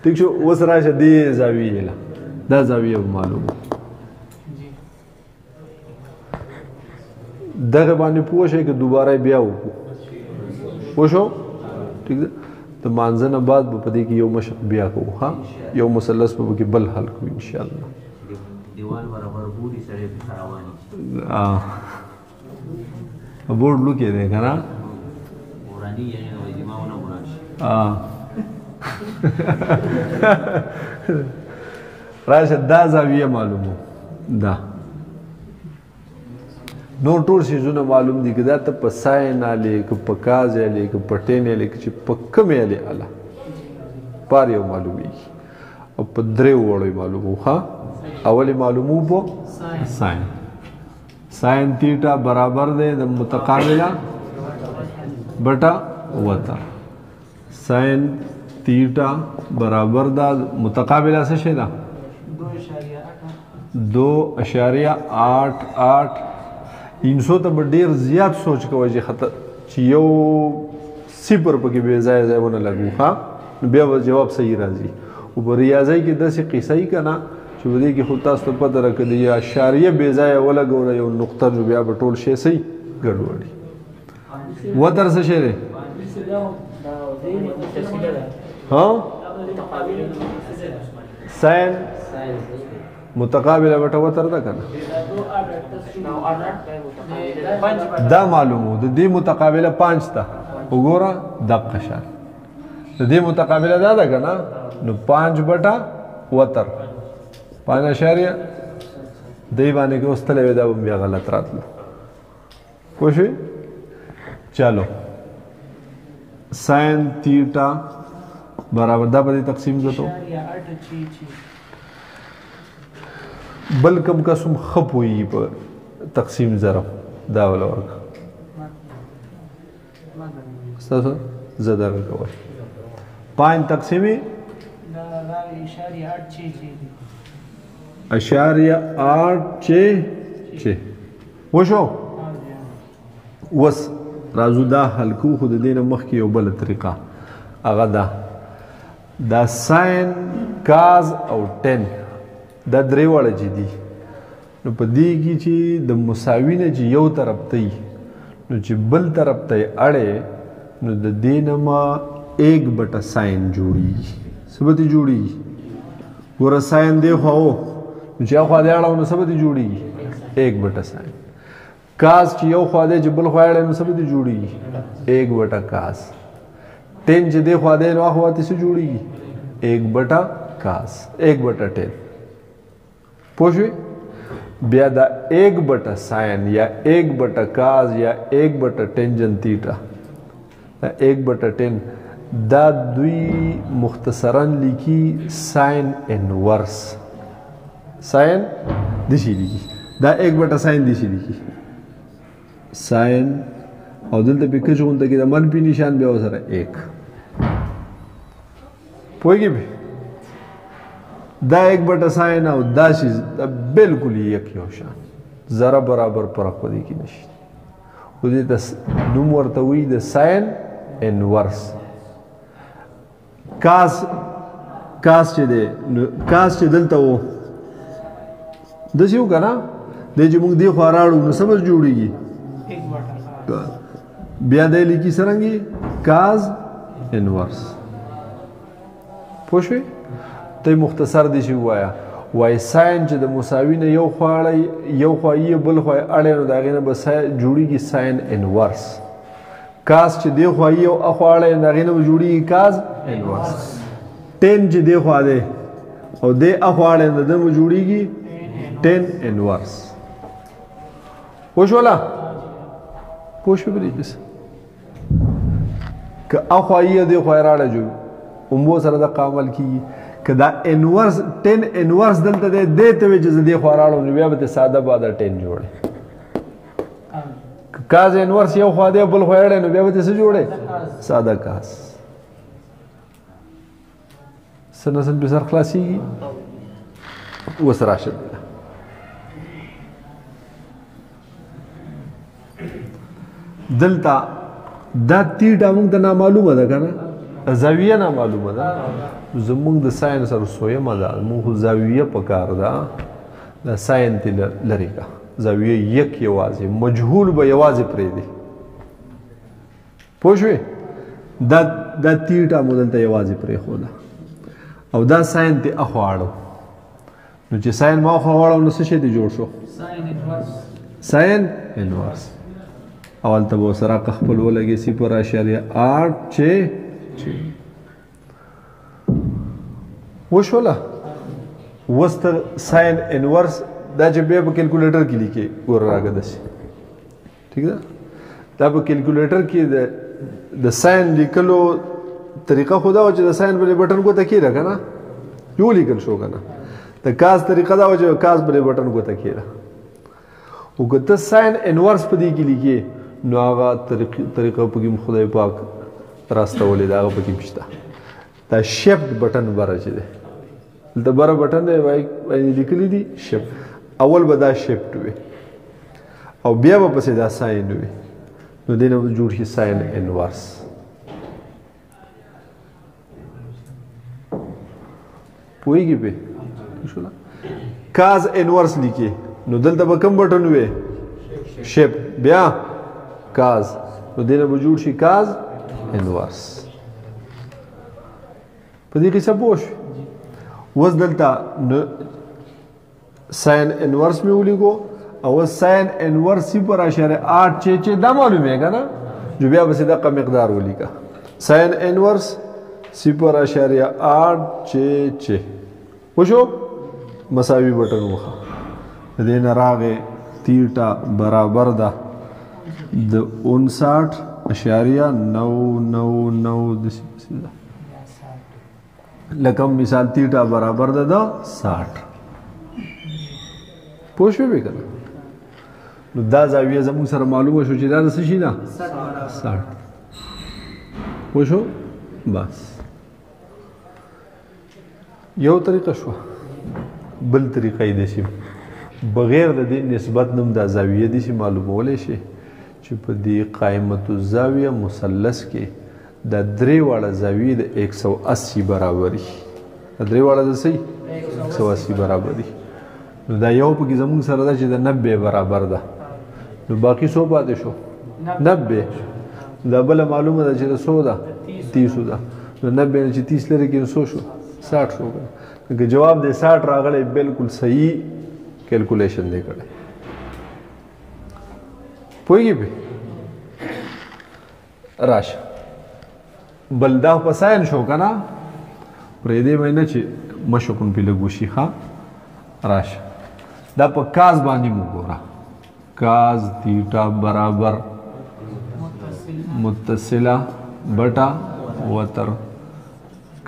ٹھیک شو اوس راشه دی زاویه لا دا زاویه معلومه دغه باندې پوه شئ چې دوباره بیا وکړو پوه شو ٹھیک ده د مانځنه بعد په دې کې یو مشق بیا کوو ها یو مثلث په کې بل حل کوو ان شاء الله دیوال برابر بوډي سره رواني بورډ لوکې ده کنه ورانی یې نو جماونه مراد راشه دا زاویه معلومو دا نور ټول شیزونه معلوم دي که دا ته په ساین آلی که په کاز آلی که په ټین آلی که چې په کم آلی آله پار یو معلومیږي او په درې وړو معلومو ها اولی معلومو په ساین ساین تیټا برابر دی د متقابله بټا وتر ساین تیټا برابر دا متقابله څه شي دا 2.88 انسو ته به ډیر زیات سوچ کوئ چې یو صفر پکې بې ځای ځای ونه لګو ها بیا به جواب صحیح راځي او په ریاضی کې داسې قصه یي که نه چې په دې کې خو تاسو ته پته راکړي یا اشاریه بې ځایه ولګوله یو نقطه نو بیا به ټول شی صحیح ګډوډي وتر څه شی دی ها ساین متقابله بټه وتر ده که نه دا معلومو د دې متقابله 5 ده وګوره دقه شان د دې متقابله دا ده که نه نو 5 بټه وتر 5 اشاریه دی باندې کې اوستلی وی دا به بیا غلط راتلو پوه شوې چلو ساین تیټا برابر دا به دې تقسیم کړو بل کم قسم ښه پوهېږي په تقسیم ضرب دا وله ورکړه ستاسو زه دغه کوئ 5 تقسیمې اشاریه 8 6 وشو وس رازو دا حل کو خو د دې نه مخکې یو بله طریقه هغه دا ساین کاز او 10 دا درې واړه چې دي نو په دې کې چې د مساوي نه چې یو طرف ته وي نو چې بل طرف ته یې اړې نو د دې نه ما 1 بټه ساین جوړېږي څه به دې جوړېږي ګوره ساین دی خوا و نو چې یو خوا دې اړه نو څه به دې جوړېږي 1 بټه ساین کاز چې یو خوا دی چې بل خوا اړې نو څه به دې جوړېږي 1 بټه کاز 10 چې دې خوا دی نو هغه خوا ته څه جوړېږي 1 بټه کاز 1 بټه 10 پوه شوې بیا دا 1 بټه ساین یا 1 بټه کاز یا 1 بټه ټینجن تیټا دا 1 بټه 10 دا دوی مختصرا لیکي ساین انورس ساین دشي لیکي دا 1 بټه ساین دشي لیکي ساین او دلته په کې څنګه کې د منفي نشان بیا وسره 1 پوهیږئ دا 1 بټه ساین او دا شی بالکل یک یو شان ذره برابر فرق پدې کې نشي خو دې د نوم ورته وی د ساین انورس کاس چې دی کاس چې دلته و داسې و که نه دی چې موږ دې خوا راړو نو څه به جوړېږي بیا دی لیکي څرنګې کاز انورس پوه شوې ته مختصر دې شي ووایه وایي ساین چې د مساوي نه یو خوا یو خوا یې بل خوا یې اړی نو د هغې نه به جوړېږي ساین انورس کاس چې دې خوا یې او اخوا اړی نو د هغې نه به جوړېږي کاز انورس 10 چې دې خوا دی او دې اخوا اړی نو د ده به جوړېږي 10 انورس پوه شوله پوه شوې په دې کیسه که اخوا یې دې خوا یې راړی جو امبو سره د عمل کېږي که دا انورس 10 انورس دلته دی دې ته وایي چې زه دې خوا راړم نو بیا به ته ساده باده 10 جوړې که کاز انورس یو خوا دی بل خوا اړی نو بیا به ته څه جوړې ساده کاز څه نسل پې سر خلاصېږي اوس راشه دلته دا تیټه موږ ته نامعلومه ده که نه زاویه نامعلومه ده زموږ د ساین سره سویمه ده موږ خو زاویه پکار ده د ساین ته لرې که زاویه یک یوازې مجهول به یوازې پرېږدي پوه شوې دا تیټه مو دلته یوازې پرېښوده او دا ساین ته اخوا اړو نو چې ساین ما اخوا واړو نو څه شی دی جوړ شو ساین انورس اول ته به سره خپل ولګي 0.8 6 وشوله وست ساين انورس دا چې بیا په کیلکولیټر کې لیکي ګور راګه دسي ٹھیک ده دا په کیلکولیټر کې د ساين لیکلو طریقه خدا او چې د ساين بل بٹن کو تکیره کنه یو لیکل شو کنه د کاز طریقه دا او چې کاز بل بٹن کو تکیره او ګته ساين انورس په دې کې لیکي نو هغه طریقه په کې خدای پاک راسته ولې دا په کې مشته دا شیفت بٹن برچ دی د بره بٹن دی وای لیکلی دي شیفت اول به دا شیفت وي او بیا به پسې دا ساين وي نو دینه جوړ شي ساين انورس پوهیږي به کاز انورس لیکي نو دلته به کوم بٹن وي شیفت بیا کاز نو دینه به جوړ شي کاز انورس په دې کې څه پوښ وز دلته ساين انورس می ولیکو او ساين انورس 0.8 چې دا معلومه کنه جو بیا به دغه مقدار ولیکا ساين انورس 0.8 وشو مساوي بٹن وخه دې نه راغې تیټا برابر ده د 59.999 لکه مثال تیټا برابر ده د 60 پوه شوې به کنه نو دا زاویه زموږ سره معلومه شو چې دا څه شي ده 60 پوه شو بس یو طریقه شو بل طریقه یې دي بغیر د دې نسبت نوم د زاویه دي چې معلومولې شي چې په دې قائمة الزاویه مثلث کې د درې واړه زاویې د 180 برابر دي د درې واړه د سي 180 برابر دي نو دا یو په کې زموږ سره ده چې د 90 برابر ده نو باقي څو پاتې شو 90 دا بل معلومه ده چې د 100 ده 30 ده نو 90 چې 30 لري کې 100 شو 60 شو که جواب د 60 راغلی بالکل صحیح کیلکولیشن دی کړی پوهیږي به راشه بل دا په ساين شو کنه پرې دې مینه چې مشکون په لګوشي ها راشه دا په کاز باندې وګوره کاز تیټا برابر متصله بٹا وتر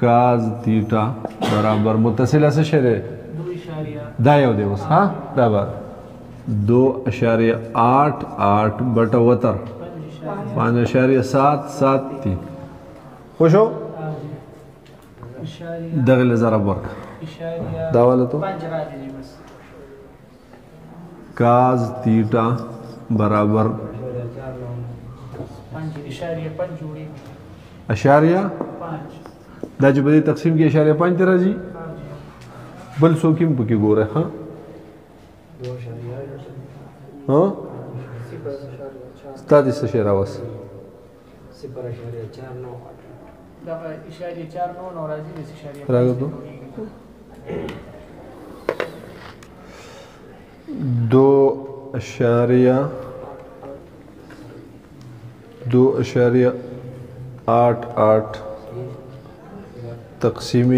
کاز تیټا برابر متصله څه شه ده دا یو دی اوس ها دا به 2.88 بٹا وتر 5.773 خوشو دغه لزر برک دا والا تو کاز تیٹا برابر 5.5 دا چې په دې تقسیم کې 0.5 راځي بل څوک هم پکې ګوره ها ها ستاسو څه شی راوس 0.49 دا 0.49 راځي د 0.49 راغلو 2.88 تقسیم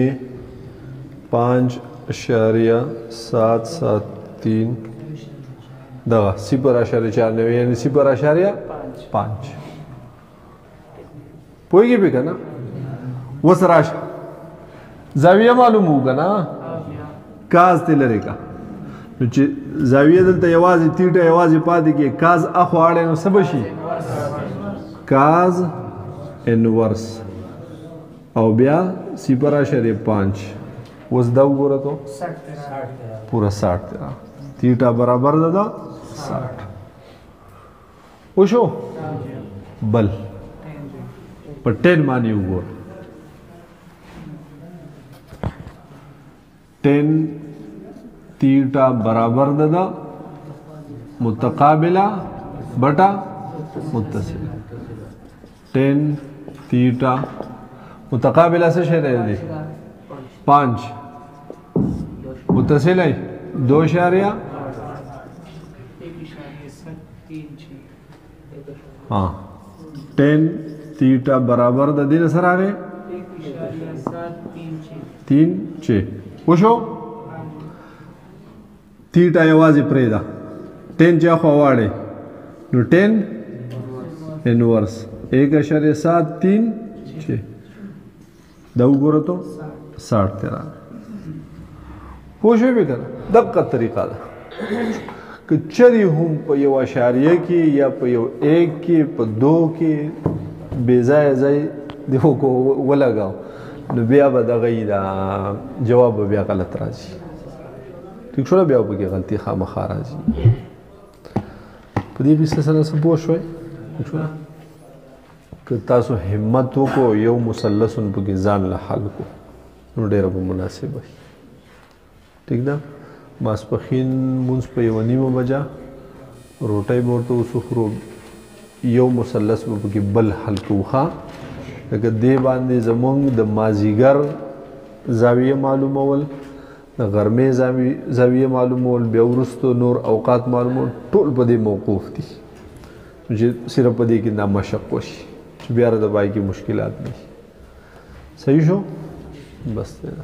5.773 دا 0.49 یعنی 0.5 پوهیږي به کنه وس راشه زاویه معلوم وګنا کاز تل لري کا نو چې زاویه دلته یوازې تیټه یوازې پاتې کې کاز اخو اړه نو سب شي کاز انورس او بیا 0.5 وس دا وګوره ته 60 پورا 60 تیټا برابر ده 60 وشو بل په 10 باندې وګوره 10 تیٹا برابر ده متقابله بٹا متصله 10 تیٹا متقابله څه شی دی 5 متصله 2.1 हाँ 10 تیٹا برابر د دې سره راغی 3 چې وشو تیټا یوازې پرېږده 10 چې اخوا واړې نو 10 انورس 1.73 چې دا وګوره ته 60 ته راغی پوه شوې به که نه دقه طریقه ده که چرې هم په یو اشاریه کې یا په یو 1 کې په 2 کې بې ځایه ځای د ولګاو نو بیا به دغه دا جواب به بیا غلط راځي ټیک شو بیا به کې غلطي خامخا راځي په دې قصه سره څه پوه شوئ که تاسو همت وکړو یو مثلث پکې ځان له حل کو نو ډېره به مناسب وي ټیک ده ماسپښین مونځ په 1:30 بجه روټۍ به ورته وسخرو یو مثلث به پکې بل حل کوو ښه لکه دې باندې زمونږ د مازدیګر زاویه معلومول د غرمې زاویه معلومول بیا وروسته نور اوقات معلومول ټول په دې موقوف دي چې صرف په دې کې دا مشق وشي چې بیا د بای کې مشکلات نه صحیح شو بس دی